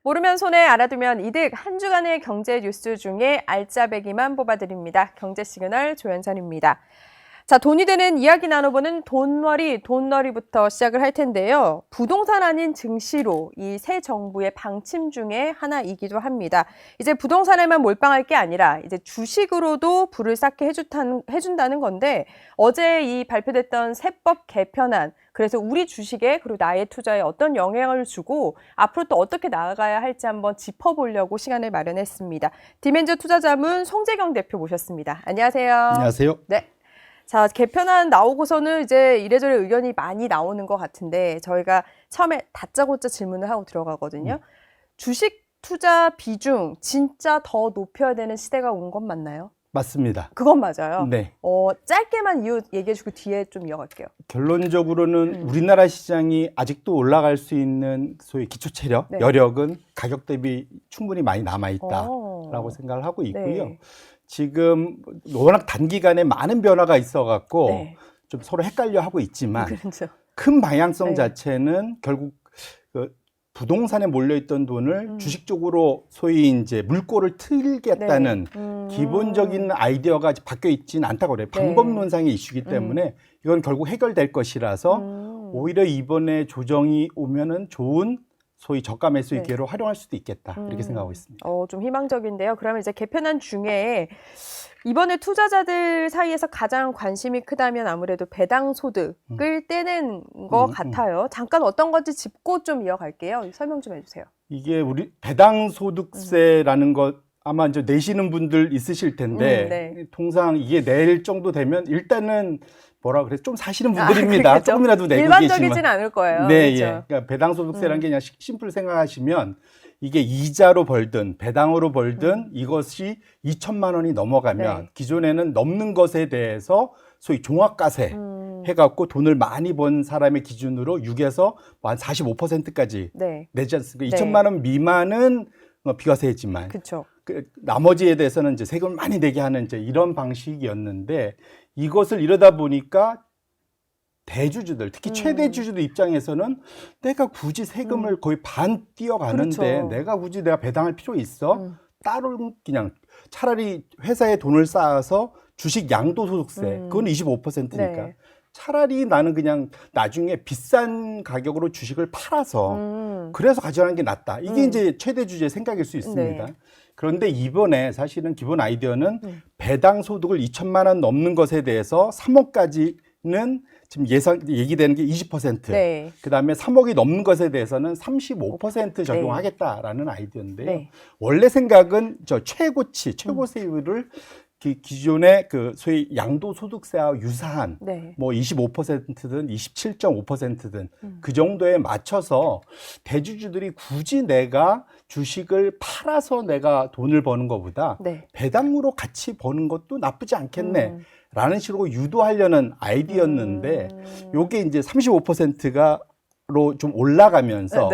모르면 손해, 알아두면 이득. 한 주간의 경제 뉴스 중에 알짜배기만 뽑아드립니다. 경제시그널 조연선입니다. 자, 돈이 되는 이야기 나눠보는 돈놀이부터 시작을 할 텐데요. 부동산 아닌 증시로 이 새 정부의 방침 중에 하나이기도 합니다. 이제 부동산에만 몰빵할 게 아니라 이제 주식으로도 불을 쌓게 해준다는 건데, 어제 이 발표됐던 세법 개편안, 그래서 우리 주식에 그리고 나의 투자에 어떤 영향을 주고 앞으로 또 어떻게 나아가야 할지 한번 짚어보려고 시간을 마련했습니다. 디멘저 투자자문 송재경 대표 모셨습니다. 안녕하세요. 안녕하세요. 네. 자, 개편안 나오고서는 이제 이래저래 의견이 많이 나오는 것 같은데 저희가 처음에 다짜고짜 질문을 하고 들어가거든요. 주식 투자 비중 진짜 더 높여야 되는 시대가 온 건 맞나요? 맞습니다. 그건 맞아요. 네. 짧게만 이유 얘기해주고 뒤에 좀 이어갈게요. 결론적으로는 우리나라 시장이 아직도 올라갈 수 있는 소위 기초 체력, 네. 여력은 가격 대비 충분히 많이 남아있다라고 생각을 하고 있고요. 네. 지금 워낙 단기간에 많은 변화가 있어갖고 네. 좀 서로 헷갈려 하고 있지만 그렇죠. 큰 방향성 네. 자체는 결국 그 부동산에 몰려있던 돈을 주식 쪽으로 소위 이제 물꼬를 틀겠다는 기본적인 아이디어가 아직 바뀌어 있지는 않다고 그래요. 방법론상의 이슈이기 때문에 이건 결국 해결될 것이라서 오히려 이번에 조정이 오면은 좋은 소위 저가 매수 기회로 활용할 수도 있겠다 이렇게 생각하고 있습니다. 좀 희망적인데요. 그러면 이제 개편안 중에 이번에 투자자들 사이에서 가장 관심이 크다면 아무래도 배당 소득을 떼는 것 같아요. 잠깐 어떤 건지 짚고 좀 이어갈게요. 설명 좀 해주세요. 이게 우리 배당 소득세라는 것 아마 이제 내시는 분들 있으실 텐데 네. 통상 이게 낼 정도 되면 일단은 뭐라 그래 좀 사시는 분들입니다. 그렇죠. 조금이라도 내고 일반적이진 계시면. 않을 거예요. 네, 그렇죠. 예. 그러니까 배당 소득세라는 게 그냥 심플 생각하시면 이게 이자로 벌든 배당으로 벌든 이것이 2천만 원이 넘어가면 기존에는 넘는 것에 대해서 소위 종합과세 해갖고 돈을 많이 번 사람의 기준으로 6에서 한 45%까지 내지 않습니까? 2천만 원 미만은 비과세지만 그렇죠. 그 나머지에 대해서는 이제 세금을 많이 내게 하는 이제 이런 방식이었는데 이것을 이러다 보니까 대주주들, 특히 최대주주들 입장에서는 내가 굳이 세금을 거의 반 띄어가는데 그렇죠. 내가 굳이 내가 배당할 필요 있어? 따로 그냥 차라리 회사에 돈을 쌓아서 주식 양도소득세, 그건 25%니까. 차라리 나는 그냥 나중에 비싼 가격으로 주식을 팔아서 그래서 가져가는 게 낫다. 이게 이제 최대 주주의 생각일 수 있습니다. 그런데 이번에 사실은 기본 아이디어는 배당 소득을 2천만 원 넘는 것에 대해서 3억까지는 지금 얘기되는 게 20%. 그다음에 3억이 넘는 것에 대해서는 35% 적용하겠다라는 아이디어인데요. 원래 생각은 저 최고치, 최고 세율을 기존의 그 소위 양도소득세와 유사한 뭐 25%든 27.5%든 그 정도에 맞춰서 대주주들이 굳이 내가 주식을 팔아서 내가 돈을 버는 것보다 배당으로 같이 버는 것도 나쁘지 않겠네 라는 식으로 유도하려는 아이디어였는데 요게 이제 35%가 로 좀 올라가면서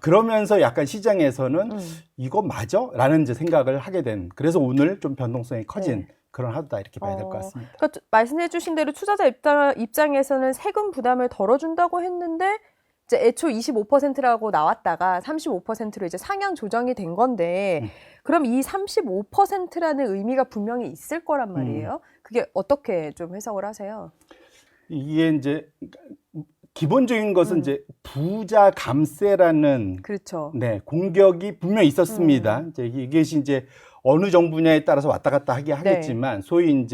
그러면서 약간 시장에서는 이거 맞아? 라는 이제 생각을 하게 된 그래서 오늘 좀 변동성이 커진 그런 하루다 이렇게 봐야 될 것 같습니다. 그러니까 말씀해 주신 대로 투자자 입장에서는 세금 부담을 덜어준다고 했는데 이제 애초 25%라고 나왔다가 35%로 이제 상향 조정이 된 건데 그럼 이 35%라는 의미가 분명히 있을 거란 말이에요. 그게 어떻게 좀 해석을 하세요? 이게 이제 기본적인 것은 이제 부자 감세라는 공격이 분명히 있었습니다. 이것이 이제 어느 정부냐에 따라서 왔다 갔다 하겠지만 소위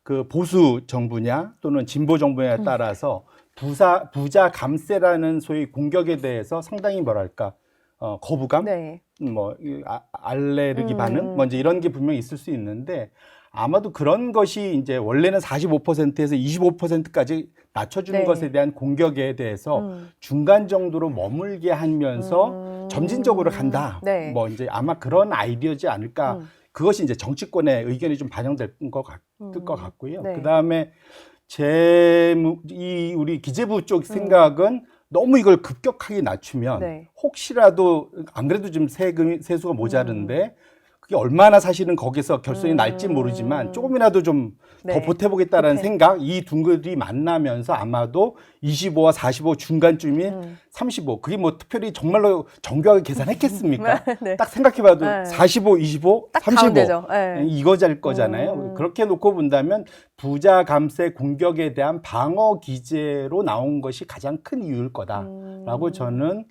그 보수 정부냐 또는 진보 정부냐에 따라서 부자 감세라는 소위 공격에 대해서 상당히 뭐랄까 거부감, 뭐 알레르기 반응, 먼저 이런 게 분명히 있을 수 있는데. 아마도 그런 것이 이제 원래는 45%에서 25%까지 낮춰주는 것에 대한 공격에 대해서 중간 정도로 머물게 하면서 점진적으로 간다. 뭐 이제 아마 그런 아이디어지 않을까. 그것이 이제 정치권의 의견이 좀 반영될 것 같고요. 그 다음에 우리 기재부 쪽 생각은 너무 이걸 급격하게 낮추면 혹시라도 안 그래도 지금 세수가 모자른데 그게 얼마나 사실은 거기서 결손이 날지 모르지만 조금이라도 좀 더 네. 보태보겠다라는 보태. 생각, 이 둥글이 만나면서 아마도 25와 45 중간쯤이 35. 그게 뭐 특별히 정말로 정교하게 계산했겠습니까? 네. 딱 생각해봐도 네. 45, 25, 딱 35. 가운데죠. 네. 이거일 거잖아요. 그렇게 놓고 본다면 부자 감세 공격에 대한 방어 기제로 나온 것이 가장 큰 이유일 거다라고 저는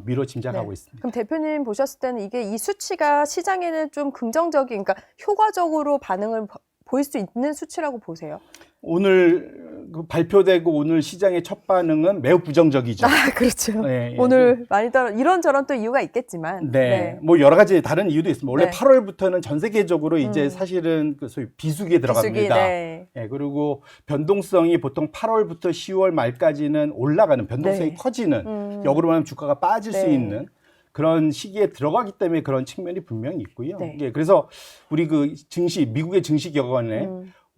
미뤄 짐작하고 네. 있습니다. 그럼 대표님 보셨을 때는 이게 이 수치가 시장에는 좀 긍정적인, 그러니까 효과적으로 반응을 보일 수 있는 수치라고 보세요? 오늘 발표되고 오늘 시장의 첫 반응은 매우 부정적이죠. 아, 그렇죠. 네, 오늘 많이 따라 이런저런 또 이유가 있겠지만. 네. 뭐 여러 가지 다른 이유도 있습니다. 원래 네. 8월부터는 전 세계적으로 이제 사실은 그 소위 비수기에 들어갑니다. 네. 네, 그리고 변동성이 보통 8월부터 10월 말까지는 올라가는 변동성이 네. 커지는 역으로 말하면 주가가 빠질 수 네. 있는 그런 시기에 들어가기 때문에 그런 측면이 분명히 있고요. 네. 예, 그래서 우리 그 증시 미국의 증시격언에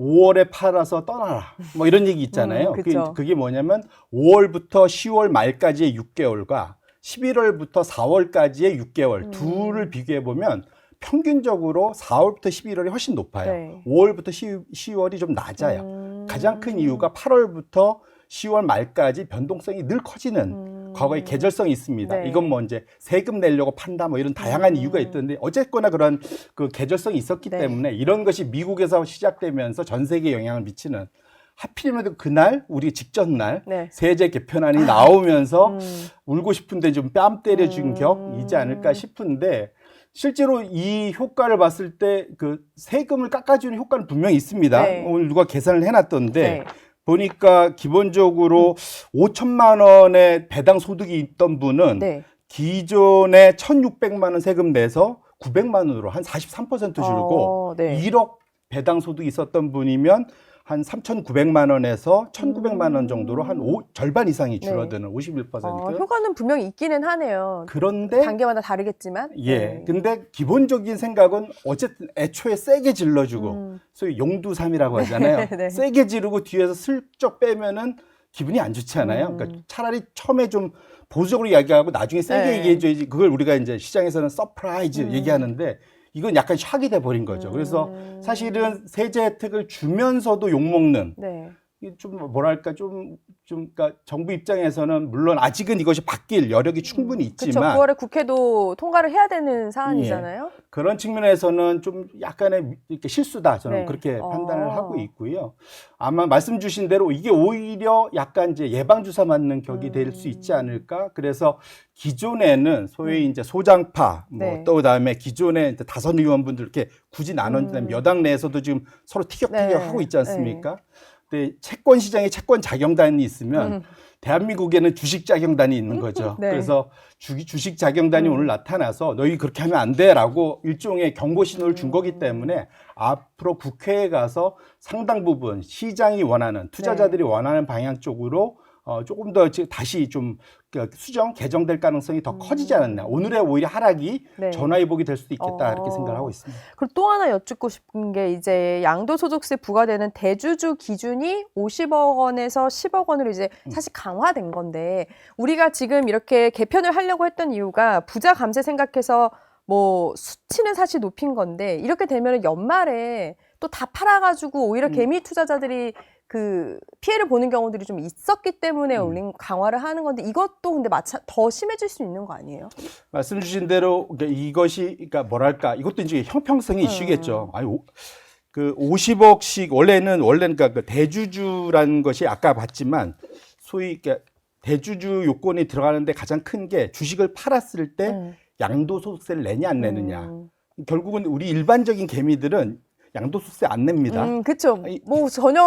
5월에 팔아서 떠나라. 뭐 이런 얘기 있잖아요. 그쵸. 그게 뭐냐면 5월부터 10월 말까지의 6개월과 11월부터 4월까지의 6개월 둘을 비교해 보면 평균적으로 4월부터 11월이 훨씬 높아요. 네. 5월부터 10월이 좀 낮아요. 가장 큰 이유가 8월부터 10월 말까지 변동성이 늘 커지는 과거의 계절성이 있습니다. 네. 이건 뭐 이제 세금 내려고 판다 뭐 이런 다양한 이유가 있던데 어쨌거나 그런 그 계절성이 있었기 네. 때문에 이런 것이 미국에서 시작되면서 전 세계에 영향을 미치는 하필이면 그날 우리 직전 날 네. 세제 개편안이 나오면서 울고 싶은데 좀 뺨 때려준 격이지 않을까 싶은데 실제로 이 효과를 봤을 때 그 세금을 깎아주는 효과는 분명히 있습니다. 네. 오늘 누가 계산을 해놨던데 네. 보니까 기본적으로 5천만 원의 배당 소득이 있던 분은 네. 기존에 1,600만 원 세금 내서 900만 원으로 한 43% 줄고 네. 1억 배당 소득이 있었던 분이면 한 3,900만 원에서 1,900만 원 정도로 한 절반 이상이 줄어드는 51%. 효과는 분명히 있기는 하네요. 그런데 단계마다 다르겠지만. 예. 네. 근데 기본적인 생각은 어쨌든 애초에 세게 질러주고 소위 용두삼이라고 하잖아요. 네. 세게 지르고 뒤에서 슬쩍 빼면은 기분이 안 좋잖아요. 그러니까 차라리 처음에 좀 보수적으로 이야기하고 나중에 세게 네. 얘기해줘야지. 그걸 우리가 이제 시장에서는 서프라이즈 얘기하는데 이건 약간 샥이 돼 버린 거죠. 그래서 사실은 세제 혜택을 주면서도 욕먹는 네. 좀 뭐랄까 그러니까 정부 입장에서는 물론 아직은 이것이 바뀔 여력이 충분히 그렇죠. 있지만 9월에 국회도 통과를 해야 되는 사안이잖아요. 그런 측면에서는 좀 약간의 이렇게 실수다 저는 네. 그렇게 판단을 하고 있고요. 아마 말씀 주신 대로 이게 오히려 약간 이제 예방 주사 맞는 격이 될 수 있지 않을까. 그래서 기존에는 소위 이제 소장파 뭐 네. 또 그다음에 기존에 이제 다선 의원분들 이렇게 굳이 나눠진다면 여당 내에서도 지금 서로 티격태격하고 있지 않습니까? 근데 채권 시장에 채권 자경단이 있으면 대한민국에는 주식 자경단이 있는 거죠. 네. 그래서 주식 자경단이 오늘 나타나서 너희 그렇게 하면 안 돼라고 일종의 경고 신호를 준 거기 때문에 앞으로 국회에 가서 상당 부분 시장이 원하는 투자자들이 원하는 방향 쪽으로 조금 더 다시 좀 수정 개정될 가능성이 더 커지지 않았나. 오늘의 오히려 하락이 네. 전화위복이 될 수도 있겠다 이렇게 생각을 하고 있습니다. 그리고 또 하나 여쭙고 싶은 게 이제 양도소득세 부과되는 대주주 기준이 50억 원에서 10억 원으로 이제 사실 강화된 건데 우리가 지금 이렇게 개편을 하려고 했던 이유가 부자 감세 생각해서 뭐 수치는 사실 높인 건데 이렇게 되면 연말에 또 다 팔아가지고 오히려 개미 투자자들이 그 피해를 보는 경우들이 좀 있었기 때문에 올린 강화를 하는 건데 이것도 근데 더 심해질 수 있는 거 아니에요? 말씀 주신 대로 이것이 그러니까 뭐랄까 이것도 이제 형평성의 이슈겠죠. 아니 그 50억씩 원래는 그러니까 그 대주주라는 것이 아까 봤지만 소위 그러니까 대주주 요건이 들어가는데 가장 큰 게 주식을 팔았을 때 양도소득세를 내냐 안 내느냐. 결국은 우리 일반적인 개미들은 양도소득세 안 냅니다. 그렇죠. 뭐 전혀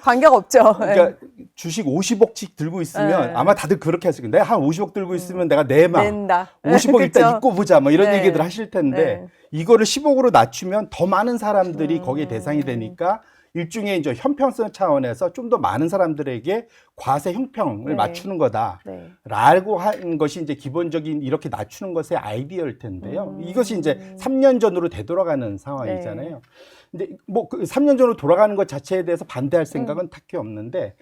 관계가 없죠. 그러니까 주식 50억씩 들고 있으면 아마 다들 그렇게 하실 거예요. 내가 한 50억 들고 있으면 내가 내마 낸다. 50억 일단 입고 보자 뭐 이런 네. 얘기들 하실 텐데 이거를 10억으로 낮추면 더 많은 사람들이 거기에 대상이 되니까 일종의 이제 형평성 차원에서 좀 더 많은 사람들에게 과세 형평을 맞추는 거다라고 한 것이 이제 기본적인 이렇게 낮추는 것의 아이디어일 텐데요. 이것이 이제 3년 전으로 되돌아가는 상황이잖아요. 근데 뭐 그 3년 전으로 돌아가는 것 자체에 대해서 반대할 생각은 딱히 없는데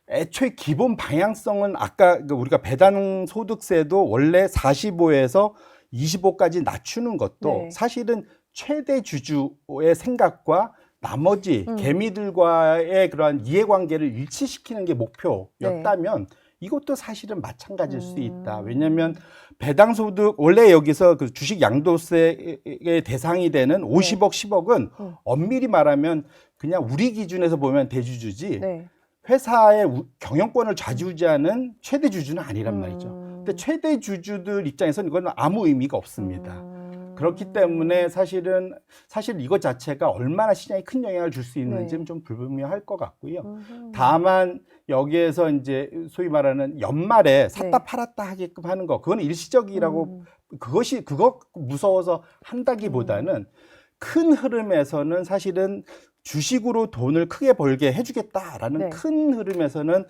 애초에 기본 방향성은 아까 우리가 배당 소득세도 원래 45에서 25까지 낮추는 것도 사실은 최대 주주의 생각과 나머지 개미들과의 그러한 이해관계를 일치시키는 게 목표였다면 이것도 사실은 마찬가지일 수 있다. 왜냐하면 배당소득 원래 여기서 그 주식 양도세의 대상이 되는 50억, 10억은 엄밀히 말하면 그냥 우리 기준에서 보면 대주주지 회사의 경영권을 좌지우지하는 최대 주주는 아니란 말이죠. 근데 최대 주주들 입장에서는 이건 아무 의미가 없습니다. 그렇기 때문에 사실 이것 자체가 얼마나 시장에 큰 영향을 줄 수 있는지는 좀 불분명할 것 같고요. 다만 여기에서 이제 소위 말하는 연말에 샀다 팔았다 하게끔 하는 거, 그건 일시적이라고 그거 무서워서 한다기보다는 큰 흐름에서는 사실은 주식으로 돈을 크게 벌게 해주겠다라는 큰 흐름에서는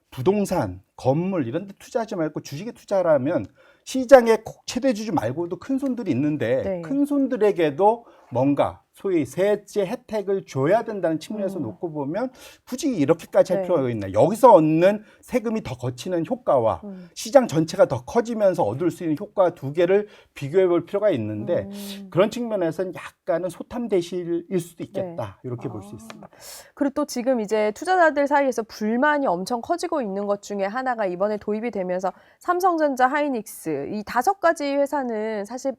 부동산, 건물 이런 데 투자하지 말고 주식에 투자하라면 시장의 최대 주주 말고도 큰 손들이 있는데 큰 손들에게도 뭔가 소위 세제 혜택을 줘야 된다는 측면에서 놓고 보면 굳이 이렇게까지 할 필요가 있나. 여기서 얻는 세금이 더 거치는 효과와 시장 전체가 더 커지면서 얻을 수 있는 효과 두 개를 비교해 볼 필요가 있는데 그런 측면에서는 약간은 소탐대실일 수도 있겠다. 이렇게 볼 수 있습니다. 그리고 또 지금 이제 투자자들 사이에서 불만이 엄청 커지고 있는 것 중에 하나가 이번에 도입이 되면서 삼성전자, 하이닉스 이 5가지 회사는 사실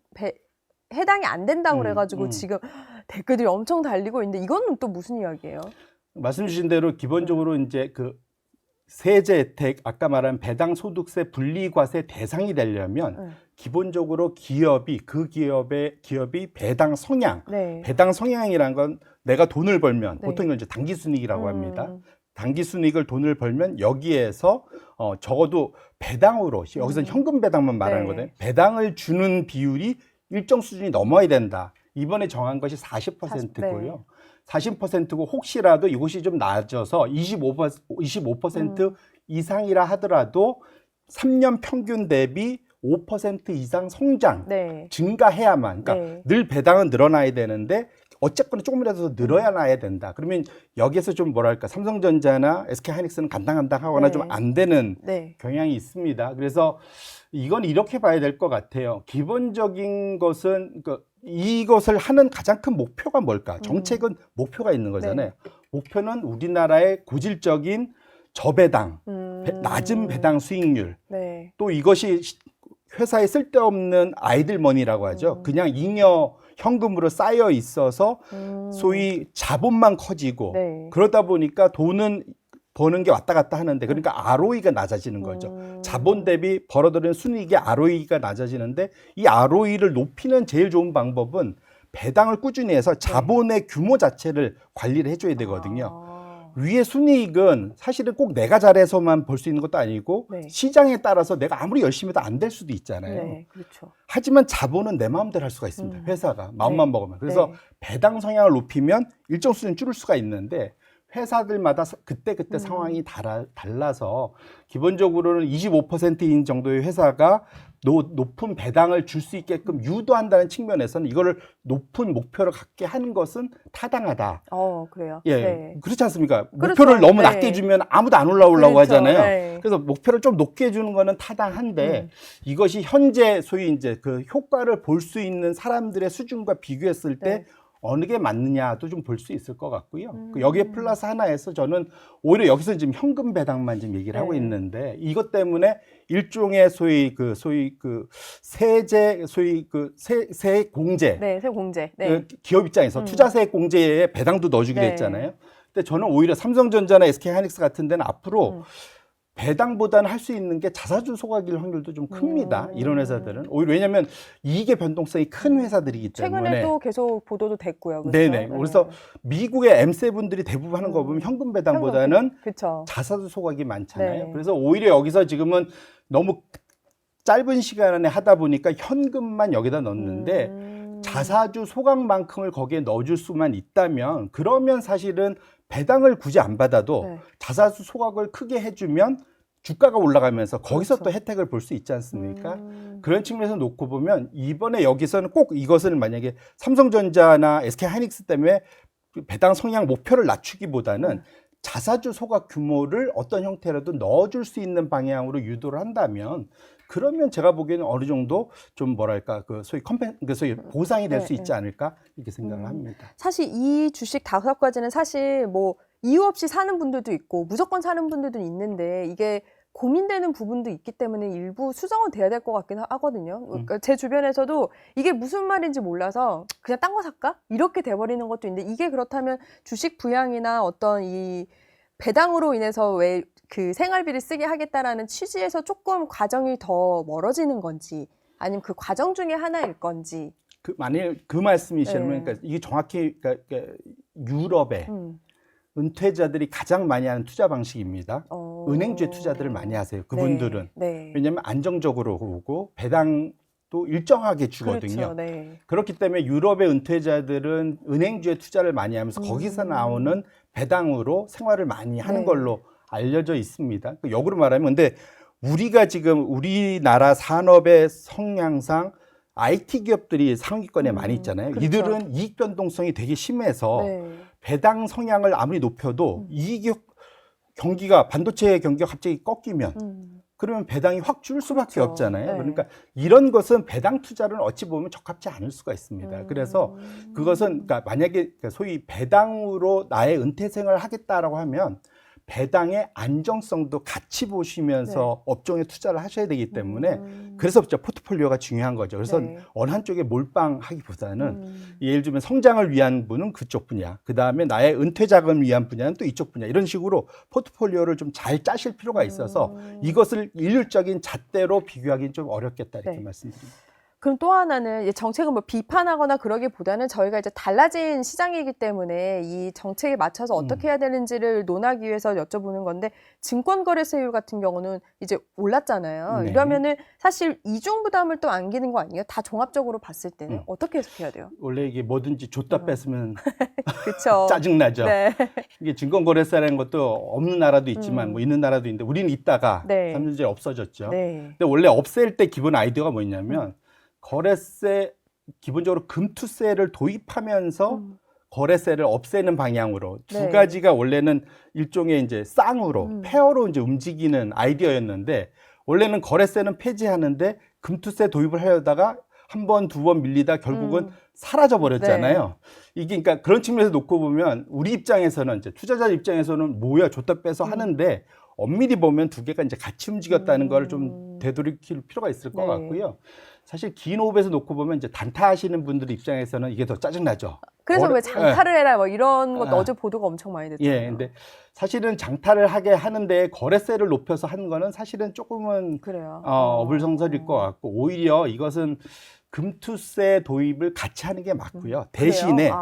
해당이 안 된다고 그래가지고 지금 댓글들이 엄청 달리고 있는데 이거는 또 무슨 이야기예요? 말씀 주신 대로 기본적으로 이제 그 세제 혜택, 아까 말한 배당 소득세 분리과세 대상이 되려면 기본적으로 기업이 배당 성향, 배당 성향이란 건 내가 돈을 벌면 보통 이걸 이제 당기 순이익이라고 합니다. 당기 순이익을 돈을 벌면 여기에서 적어도 배당으로 여기서는 현금 배당만 말하는 거거든요. 배당을 주는 비율이 일정 수준이 넘어야 된다. 이번에 정한 것이 40%고요. 40%고 혹시라도 이것이 좀 낮아서 25% 이상이라 하더라도 3년 평균 대비 5% 이상 성장, 증가해야만. 그러니까 늘 배당은 늘어나야 되는데 어쨌거나 조금이라도 더 늘어야 나야 된다. 그러면 여기에서 좀 뭐랄까 삼성전자나 SK하이닉스는 간당간당하거나 좀 안 되는 경향이 있습니다. 그래서 이건 이렇게 봐야 될 것 같아요. 기본적인 것은 이것을 하는 가장 큰 목표가 뭘까? 정책은 목표가 있는 거잖아요. 목표는 우리나라의 고질적인 저배당, 낮은 배당 수익률, 또 이것이 회사에 쓸데없는 아이들 머니라고 하죠. 그냥 잉여 현금으로 쌓여 있어서 소위 자본만 커지고 그러다 보니까 돈은 버는 게 왔다 갔다 하는데 그러니까 ROE가 낮아지는 거죠. 자본 대비 벌어들이는 순이익의 ROE가 낮아지는데 이 ROE를 높이는 제일 좋은 방법은 배당을 꾸준히 해서 자본의 규모 자체를 관리를 해줘야 되거든요. 위의 순이익은 사실은 꼭 내가 잘해서만 볼 수 있는 것도 아니고 시장에 따라서 내가 아무리 열심히 해도 안 될 수도 있잖아요. 하지만 자본은 내 마음대로 할 수가 있습니다. 회사가 마음만 먹으면. 그래서 배당 성향을 높이면 일정 수준 줄일 수가 있는데 회사들마다 그때 상황이 달라서 기본적으로는 25%인 정도의 회사가 높은 배당을 줄 수 있게끔 유도한다는 측면에서는 이거를 높은 목표를 갖게 하는 것은 타당하다. 그래요? 그렇지 않습니까? 목표를 너무 낮게 주면 아무도 안 올라오려고 하잖아요. 그래서 목표를 좀 높게 주는 거는 타당한데 이것이 현재 소위 이제 그 효과를 볼 수 있는 사람들의 수준과 비교했을 때 어느 게 맞느냐도 좀 볼 수 있을 것 같고요. 여기에 플러스 하나에서 저는 오히려 여기서 지금 현금 배당만 지금 얘기를 하고 있는데 이것 때문에 일종의 소위 세제, 세공제. 세공제. 기업 입장에서 투자세액 공제에 배당도 넣어주기로 했잖아요. 근데 저는 오히려 삼성전자나 SK하이닉스 같은 데는 앞으로 배당보다는 할 수 있는 게 자사주 소각일 확률도 좀 큽니다. 이런 회사들은. 오히려 왜냐하면 이익의 변동성이 큰 회사들이기 때문에. 최근에도 계속 보도도 됐고요. 그렇죠? 네네. 그래서 미국의 M7들이 대부분 하는 거 보면 현금 배당보다는 자사주 소각이 많잖아요. 그래서 오히려 여기서 지금은 너무 짧은 시간 안에 하다 보니까 현금만 여기다 넣는데 자사주 소각만큼을 거기에 넣어줄 수만 있다면 그러면 사실은 배당을 굳이 안 받아도 자사주 소각을 크게 해주면 주가가 올라가면서 거기서 또 혜택을 볼 수 있지 않습니까? 그런 측면에서 놓고 보면 이번에 여기서는 꼭 이것을 만약에 삼성전자나 SK하이닉스 때문에 배당 성향 목표를 낮추기보다는 자사주 소각 규모를 어떤 형태라도 넣어줄 수 있는 방향으로 유도를 한다면 그러면 제가 보기에는 어느 정도 좀 뭐랄까 그 소위 소위 보상이 될 수 있지 않을까 이렇게 생각을 합니다. 사실 이 주식 5가지는 사실 뭐 이유 없이 사는 분들도 있고 무조건 사는 분들도 있는데 이게 고민되는 부분도 있기 때문에 일부 수정은 돼야 될 것 같긴 하거든요. 그러니까 제 주변에서도 이게 무슨 말인지 몰라서 그냥 딴 거 살까? 이렇게 돼버리는 것도 있는데 이게 그렇다면 주식 부양이나 어떤 이 배당으로 인해서 왜 그 생활비를 쓰게 하겠다라는 취지에서 조금 과정이 더 멀어지는 건지 아니면 그 과정 중에 하나일 건지. 만일 그 말씀이시면 그러니까 이게 정확히 그러니까 유럽의 은퇴자들이 가장 많이 하는 투자 방식입니다. 은행주에 투자들을 많이 하세요. 그분들은. 네. 왜냐하면 안정적으로 오고 배당도 일정하게 주거든요. 그렇죠. 네. 그렇기 때문에 유럽의 은퇴자들은 은행주에 투자를 많이 하면서 거기서 나오는 배당으로 생활을 많이 하는 네. 걸로 알려져 있습니다. 역으로 말하면 근데 우리가 지금 우리나라 산업의 성향상 IT 기업들이 상위권에 많이 있잖아요. 그렇죠. 이들은 이익 변동성이 되게 심해서 네. 배당 성향을 아무리 높여도 이익이 경기가 반도체 경기가 갑자기 꺾이면 그러면 배당이 확 줄 수밖에 그렇죠. 없잖아요. 네. 그러니까 이런 것은 배당 투자를 어찌 보면 적합지 않을 수가 있습니다. 그래서 그것은 그러니까 만약에 소위 배당으로 나의 은퇴 생활을 하겠다라고 하면 배당의 안정성도 같이 보시면서 업종에 투자를 하셔야 되기 때문에 그래서 포트폴리오가 중요한 거죠. 그래서 어느 한쪽에 몰빵하기보다는 예를 들면 성장을 위한 분은 그쪽 분야, 그 다음에 나의 은퇴 자금을 위한 분야는 또 이쪽 분야 이런 식으로 포트폴리오를 좀 잘 짜실 필요가 있어서 이것을 일률적인 잣대로 비교하기는 좀 어렵겠다 이렇게 말씀드립니다. 그럼 또 하나는 이제 정책을 뭐 비판하거나 그러기보다는 저희가 이제 달라진 시장이기 때문에 이 정책에 맞춰서 어떻게 해야 되는지를 논하기 위해서 여쭤보는 건데 증권거래세율 같은 경우는 이제 올랐잖아요. 네. 이러면은 사실 이중 부담을 또 안기는 거 아니에요? 다 종합적으로 봤을 때는 어떻게 해석해야 돼요? 원래 이게 뭐든지 줬다 뺐으면 그렇죠. 짜증나죠. 네. 이게 증권거래세라는 것도 없는 나라도 있지만 뭐 있는 나라도 있는데 우리는 있다가 네. 3년 전에 없어졌죠. 네. 근데 원래 없앨 때 기본 아이디어가 뭐냐면 거래세 기본적으로 금투세를 도입하면서 거래세를 없애는 방향으로 두 네. 가지가 원래는 일종의 이제 쌍으로 페어로 이제 움직이는 아이디어였는데 원래는 거래세는 폐지하는데 금투세 도입을 하려다가 한 번, 두 번 밀리다 결국은 사라져 버렸잖아요. 이게 그러니까 그런 측면에서 놓고 보면 우리 입장에서는 이제 투자자 입장에서는 뭐야 줬다 빼서 하는데 엄밀히 보면 두 개가 이제 같이 움직였다는 걸 좀 되돌이킬 필요가 있을 것 같고요. 사실 긴 호흡에서 놓고 보면 이제 단타하시는 분들 입장에서는 이게 더 짜증나죠. 그래서 왜 장타를 해라 뭐 이런 것도 어제 보도가 엄청 많이 됐잖아요. 예, 근데 사실은 장타를 하게 하는데 거래세를 높여서 하는 거는 사실은 조금은 그래요. 어불성설일 것 같고 오히려 이것은 금투세 도입을 같이 하는 게 맞고요. 대신에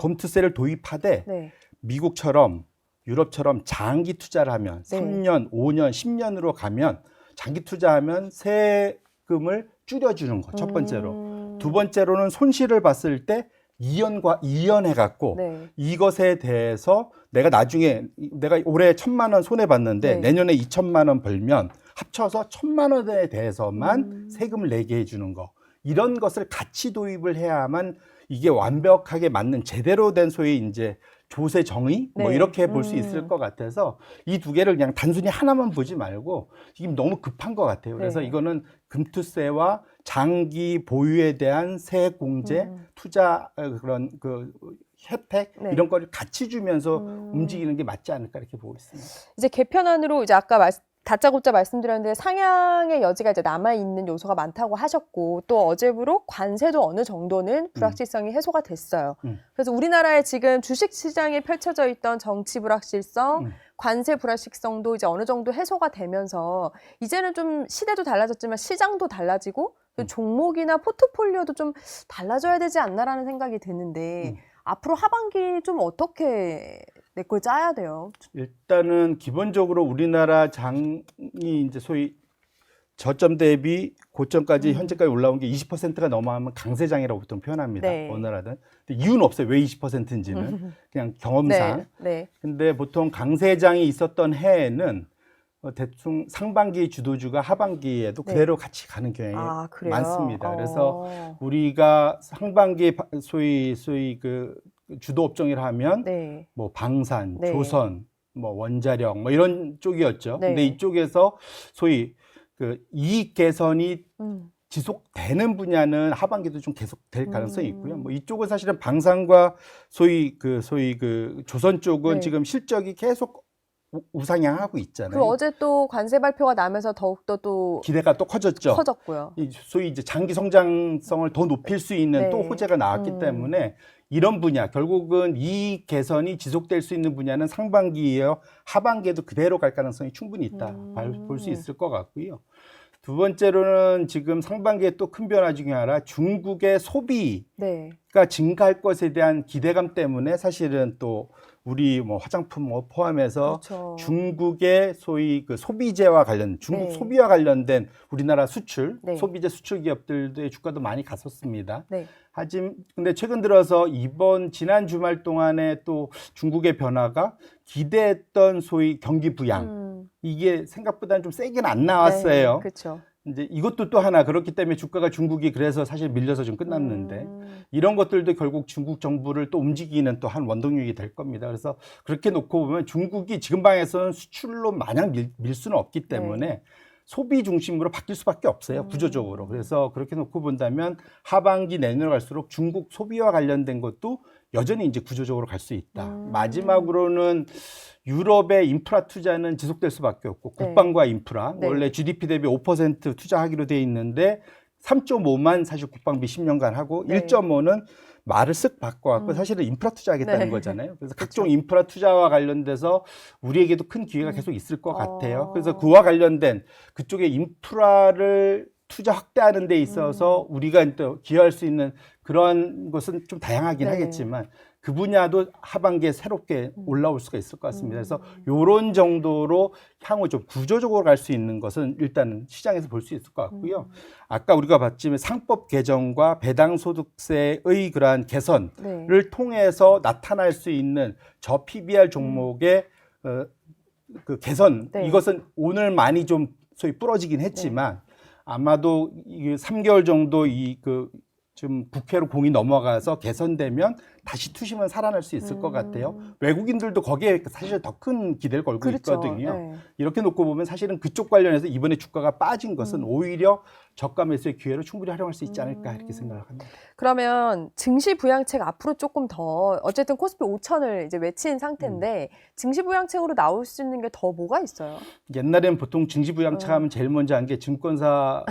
금투세를 도입하되 네. 미국처럼 유럽처럼 장기 투자를 하면 3년, 5년, 10년으로 가면 장기 투자하면 세금을 줄여주는 거 첫 번째로. 두 번째로는 손실을 봤을 때 이연해갖고 이것에 대해서 내가 나중에 내가 올해 1,000만 원 손해봤는데 내년에 2,000만 원 벌면 합쳐서 1,000만 원에 대해서만 세금을 내게 해주는 거. 이런 것을 같이 도입을 해야만 이게 완벽하게 맞는 제대로 된 소위 이제 조세 정의 뭐 이렇게 볼 수 있을 것 같아서 이 두 개를 그냥 단순히 하나만 보지 말고 지금 너무 급한 것 같아요. 그래서 이거는 금투세와 장기 보유에 대한 세액 공제, 투자 그런 그 혜택 이런 거를 같이 주면서 움직이는 게 맞지 않을까 이렇게 보고 있습니다. 이제 개편안으로 이제 아까 다짜고짜 말씀드렸는데 상향의 여지가 이제 남아 있는 요소가 많다고 하셨고 또 어제부로 관세도 어느 정도는 불확실성이 해소가 됐어요. 그래서 우리나라에 지금 주식 시장에 펼쳐져 있던 정치 불확실성, 관세 불확실성도 이제 어느 정도 해소가 되면서 이제는 좀 시대도 달라졌지만 시장도 달라지고 또 종목이나 포트폴리오도 좀 달라져야 되지 않나라는 생각이 드는데 앞으로 하반기 좀 어떻게 내 걸 짜야 돼요? 일단은 기본적으로 우리나라 장이 이제 소위 저점 대비 고점까지 현재까지 올라온 게 20%가 넘어가면 강세장이라고 보통 표현합니다. 어느 나라든. 근데 이유는 없어요. 왜 20%인지는. 그냥 경험상. 근데 보통 강세장이 있었던 해에는 대충 상반기 주도주가 하반기에도 그대로 같이 가는 경향이 많습니다. 그래서 우리가 상반기 소위 그 주도 업종이라 하면 뭐 방산, 조선, 뭐 원자력 뭐 이런 쪽이었죠. 근데 이쪽에서 소위 그 이익 개선이 지속되는 분야는 하반기도 좀 계속될 가능성이 있고요. 뭐 이쪽은 사실은 방산과 소위 그 조선 쪽은 네. 지금 실적이 계속 우상향하고 있잖아요. 그 어제 또 관세 발표가 나면서 더욱더 또 기대가 또 커졌죠. 커졌고요. 소위 이제 장기 성장성을 더 높일 수 있는 네. 또 호재가 나왔기 때문에 이런 분야, 결국은 이익 개선이 지속될 수 있는 분야는 상반기에요. 하반기에도 그대로 갈 가능성이 충분히 있다. 볼 수 있을 것 같고요. 두 번째로는 지금 상반기에 또 큰 변화 중에 하나, 중국의 소비가 네. 증가할 것에 대한 기대감 때문에 사실은 또 우리 뭐 화장품 뭐 포함해서 그렇죠. 중국의 소위 그 소비재와 관련, 중국 네. 소비와 관련된 우리나라 수출, 네. 소비재 수출 기업들의 주가도 많이 갔었습니다. 네. 근데 최근 들어서 지난 주말 동안에 또 중국의 변화가 기대했던 소위 경기 부양, 이게 생각보다는 좀 세게는 안 나왔어요. 네. 그렇죠. 이제 이것도 또 하나, 그렇기 때문에 주가가 중국이 그래서 사실 밀려서 좀 끝났는데 이런 것들도 결국 중국 정부를 또 움직이는 또 한 원동력이 될 겁니다. 그래서 그렇게 놓고 보면 중국이 지금 방에서는 수출로 마냥 밀 수는 없기 때문에 네. 소비 중심으로 바뀔 수밖에 없어요, 구조적으로. 그래서 그렇게 놓고 본다면 하반기 내년으로 갈수록 중국 소비와 관련된 것도 여전히 이제 구조적으로 갈 수 있다. 마지막으로는 유럽의 인프라 투자는 지속될 수밖에 없고, 네. 국방과 인프라, 네. 원래 GDP 대비 5% 투자하기로 돼 있는데 3.5만 사실 국방비 10년간 하고 네. 1.5는 말을 쓱 바꿔갖고 사실은 인프라 투자하겠다는 네. 거잖아요. 그래서 그쵸. 각종 인프라 투자와 관련돼서 우리에게도 큰 기회가 계속 있을 것 같아요. 그래서 어. 그와 관련된 그쪽의 인프라를 투자 확대하는 데 있어서 우리가 또 기여할 수 있는 그런 것은 좀 다양하긴 네. 하겠지만 그 분야도 하반기에 새롭게 올라올 수가 있을 것 같습니다. 그래서 이런 정도로 향후 좀 구조적으로 갈 수 있는 것은 일단 시장에서 볼 수 있을 것 같고요. 아까 우리가 봤지만 상법 개정과 배당소득세의 그러한 개선을 네. 통해서 나타날 수 있는 저 PBR 종목의 그 개선, 네. 이것은 오늘 많이 좀 소위 부러지긴 했지만 아마도 이게 3개월 정도 좀 국회로 공이 넘어가서 개선되면 다시 투심은 살아날 수 있을 것 같아요. 외국인들도 거기에 사실 더 큰 기대를 걸고 그렇죠. 있거든요. 네. 이렇게 놓고 보면 사실은 그쪽 관련해서 이번에 주가가 빠진 것은 오히려 저가 매수의 기회로 충분히 활용할 수 있지 않을까 이렇게 생각을 합니다. 그러면 증시 부양책 앞으로 조금 더 어쨌든 코스피 5천을 이제 외친 상태인데 증시 부양책으로 나올 수 있는 게 더 뭐가 있어요? 옛날엔 보통 증시 부양책 하면 제일 먼저 한 게 증권사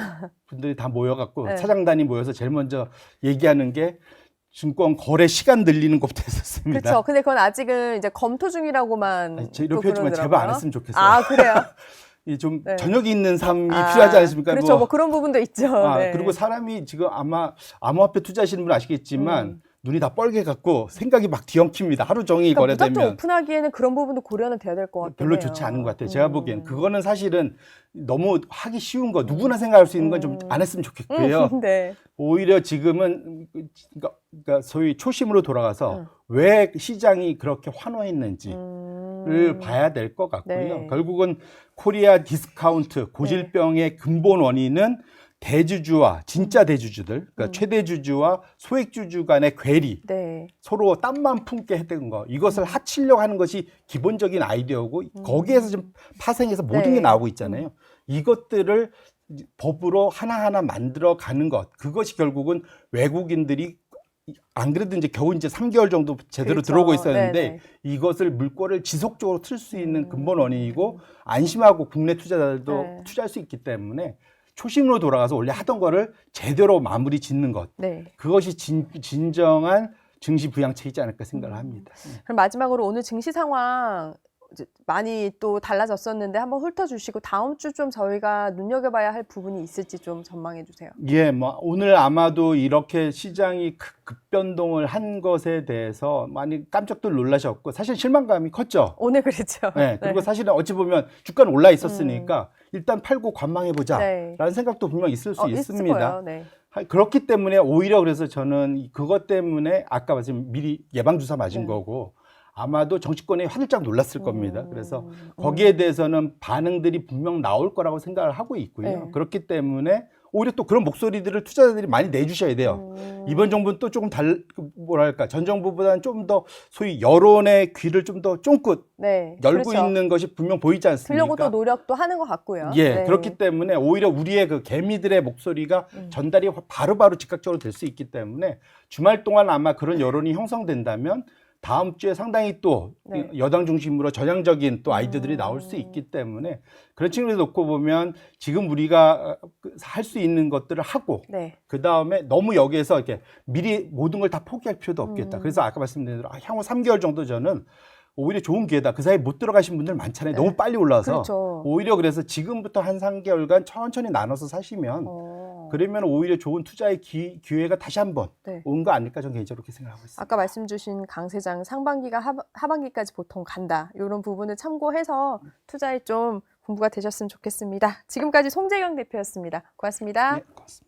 분들이 다 모여갖고 네. 사장단이 모여서 제일 먼저 얘기하는 게 증권 거래 시간 늘리는 것부터 했었습니다. 그렇죠. 근데 그건 아직은 이제 검토 중이라고만 아니, 또 이렇게 했지만 제발 안 그러더라고요. 했으면 좋겠어요. 아, 그래요? 이 좀 네. 저녁이 있는 삶이 필요하지 않습니까? 그렇죠. 뭐 그런 부분도 있죠. 네. 그리고 사람이 지금 아마 암호화폐 투자하시는 분 아시겠지만 눈이 다 뻘게 갖고 생각이 막 뒤엉킵니다. 하루 종일 그러니까 무작정 거래되면 오픈하기에는 그런 부분도 고려는 돼야 될 것 같아요. 별로 좋지 않은 것 같아요. 제가 보기엔 그거는 사실은 너무 하기 쉬운 거, 누구나 생각할 수 있는 건 좀 안 했으면 좋겠고요. 네. 오히려 지금은 그러니까 소위 초심으로 돌아가서 왜 시장이 그렇게 환호했는지를 봐야 될 것 같고요. 네. 결국은 코리아 디스카운트 고질병의 근본 원인은 대주주와 진짜 대주주들, 그러니까 최대주주와 소액주주 간의 괴리, 네. 서로 땀만 품게 했던 거, 이것을 합치려고 하는 것이 기본적인 아이디어고 거기에서 좀 파생해서 모든 네. 게 나오고 있잖아요. 이것들을 법으로 하나하나 만들어 가는 것, 그것이 결국은 외국인들이 안 그래도 이제 겨우 이제 3개월 정도 제대로 그렇죠. 들어오고 있었는데 네네. 이것을 물꼬를 지속적으로 틀 수 있는 근본 원인이고 안심하고 국내 투자자들도 네. 투자할 수 있기 때문에 초심으로 돌아가서 원래 하던 거를 제대로 마무리 짓는 것, 네. 그것이 진정한 증시 부양책이지 않을까 생각을 합니다. 그럼 마지막으로 오늘 증시 상황 이제 많이 또 달라졌었는데 한번 훑어주시고 다음 주 좀 저희가 눈여겨봐야 할 부분이 있을지 좀 전망해 주세요. 예, 뭐 오늘 아마도 이렇게 시장이 급변동을 한 것에 대해서 많이 깜짝들 놀라셨고 사실 실망감이 컸죠. 오늘 그렇죠. 네, 그리고 사실은 어찌 보면 주가는 올라 있었으니까 일단 팔고 관망해 보자라는 네. 생각도 분명 있을 수 있을 있습니다. 거예요. 네. 그렇기 때문에 오히려 그래서 저는 그것 때문에 아까 말씀 미리 예방 주사 맞은 네. 거고 아마도 정치권이 화들짝 놀랐을 겁니다. 그래서 거기에 대해서는 반응들이 분명 나올 거라고 생각을 하고 있고요. 네. 그렇기 때문에 오히려 또 그런 목소리들을 투자자들이 많이 내주셔야 돼요. 이번 정부는 또 조금 뭐랄까, 전 정부보다는 좀 더 소위 여론의 귀를 좀 더 쫑긋 네, 열고 그렇죠. 있는 것이 분명 보이지 않습니까? 들려고 또 노력도 하는 것 같고요. 예, 네. 그렇기 때문에 오히려 우리의 그 개미들의 목소리가 전달이 바로바로 즉각적으로 될 수 있기 때문에 주말 동안 아마 그런 여론이 형성된다면 다음 주에 상당히 또 네. 여당 중심으로 전향적인 또 아이디어들이 나올 수 있기 때문에 그런 측면에서 놓고 보면 지금 우리가 할 수 있는 것들을 하고 네. 그 다음에 너무 여기에서 이렇게 미리 모든 걸 다 포기할 필요도 없겠다. 그래서 아까 말씀드린 대로 향후 3개월 정도 저는 오히려 좋은 기회다. 그 사이에 못 들어가신 분들 많잖아요. 네. 너무 빨리 올라서. 그렇죠. 오히려 그래서 지금부터 한 3개월간 천천히 나눠서 사시면 그러면 오히려 좋은 투자의 기회가 다시 한번 네. 온 거 아닐까 저는 개인적으로 그렇게 생각하고 있습니다. 아까 말씀 주신 강 세장 상반기가 하반기까지 보통 간다. 이런 부분을 참고해서 투자에 좀 공부가 되셨으면 좋겠습니다. 지금까지 송재경 대표였습니다. 고맙습니다. 네, 고맙습니다.